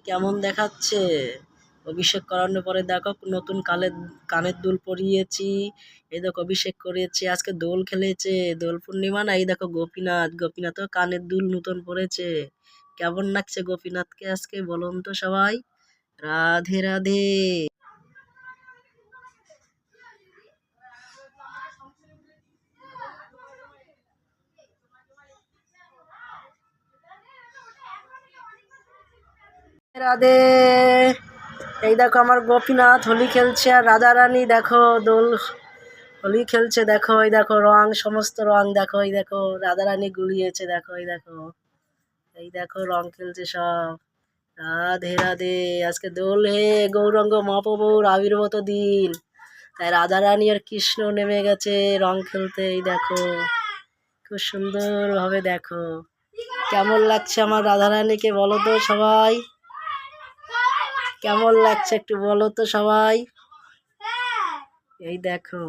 কেমন দেখাচ্ছে? অভিষেক করানোর পরে দেখো নতুন কানের দুল পরিয়েছি। এই দেখো অভিষেক করেছে, আজকে দোল খেলেছে, দোল পূর্ণিমা না। এই দেখো গোপীনাথও কানের দুল নতুন পরেছে। কেমন লাগছে গোপীনাথকে আজকে বলুন তো সবাই। রাধে রাধে। রাধে। এই দেখো আমার গোপীনাথ হোলি খেলছে, আর রাধা রানী দেখো দোল হোলি খেলছে। দেখো এই দেখো রং, সমস্ত রং দেখো। এই দেখো রাধা রানী গুলিয়েছে, দেখো এই দেখো। এই দেখো রং খেলছে সব। রাধে রাধে। আজকে দোল হে গৌরাঙ্গ মহাপ্রভুর আবির্ভূত দিন, তাই রাধা রানী আর কৃষ্ণ নেমে গেছে রং খেলতে। এই দেখো খুব সুন্দর ভাবে দেখো। কেমন লাগছে আমার রাধা রানীকে বলো তো সবাই। কেমন লাগছে একটু বলো তো সবাই। এই দেখো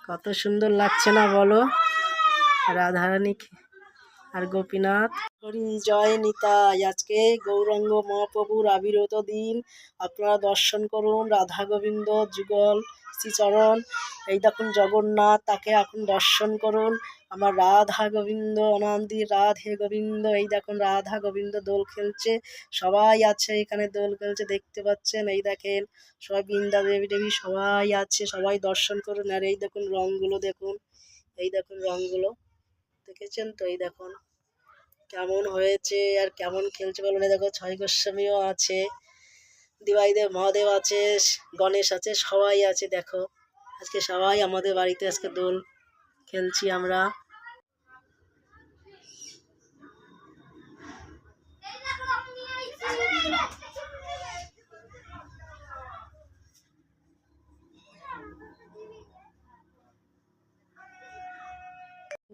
কত সুন্দর লাগছে না বলো রাধারানী আর গোপীনাথ। হরি জয় নিতাই। আজকে গৌরাঙ্গ মহাপ্রভুর আবির্ভূত দিন, আপনারা দর্শন করুন রাধা গোবিন্দ যুগল শ্রীচরণ। এই দেখুন জগন্নাথ, তাকে এখন দর্শন করুন। আমার রাধা গোবিন্দ অনান্দি রাধে গোবিন্দ। এই দেখুন রাধা গোবিন্দ দোল খেলছে, সবাই আছে এখানে দোল খেলছে দেখতে পাচ্ছেন। এই দেখেন সবাই বৃন্দা দেবী দেবী সবাই আছে, সবাই দর্শন করুন। আর এই দেখুন রঙগুলো দেখুন, এই দেখুন রঙগুলো দেখেছেন তো। এই দেখুন কেমন হয়েছে আর কেমন খেলছে বলুন। দেখো ছয় গোস্বামীও আছে, দিবাইদেব মহাদেব আছে, গণেশ আছে, সবাই আছে। দেখো আজকে সবাই আমাদের বাড়িতে আজকে দোল খেলছি আমরা।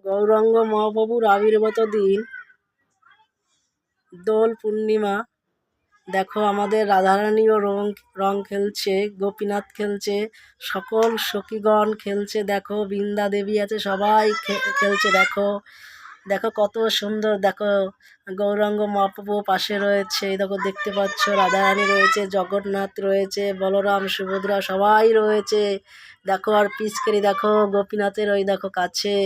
গৌরাঙ্গ মহাপ্রভুর আবির্ভূত দিন দোল পূর্ণিমা। দেখো আমাদের রাধারানীও রং খেলছে, গোপীনাথ খেলছে, সকল সখীগণ খেলছে। দেখো বৃন্দা দেবী আছে, সবাই খেলছে। দেখো দেখো কত সুন্দর। দেখো গৌরাঙ্গ মহাপ্রভু পাশে রয়েছে, দেখো দেখতে পাচ্ছ রাধারানী রয়েছে, জগন্নাথ রয়েছে, বলরাম সুভদ্রা সবাই রয়েছে। দেখো আর পিচকারি দেখো গোপীনাথের ওই দেখো কাছে,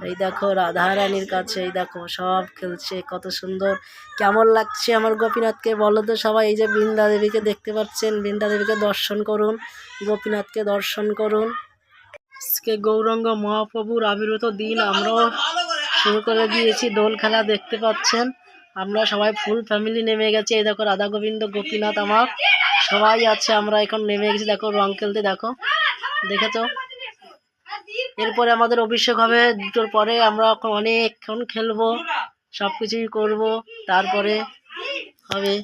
এই দেখো রাধারানীর কাছে। এই দেখো সব খেলছে কত সুন্দর। কেমন লাগছে আমার গোপীনাথকে বলো তো সবাই। এই যে বৃন্দা দেবীকে দেখতে পাচ্ছেন, বৃন্দা দেবীকে দর্শন করুন, গোপীনাথকে দর্শন করুন। আজকে গৌরাঙ্গ মহাপ্রভুর আবির্ভূত দিন, আমরাও শুরু করে দিয়েছি দোল খেলা দেখতে পাচ্ছেন। আমরা সবাই ফুল ফ্যামিলি নেমে গেছি। এই দেখো রাধা গোবিন্দ গোপীনাথ আমার সবাই আছে, আমরা এখন নেমে গেছি দেখো রং খেলতে। দেখো দেখেছো, এরপরে আমাদের অভিষেক হবে দুটোর পরে, আমরা অনেকক্ষণ খেলবো, সব কিছুই করবো, তারপরে হবে।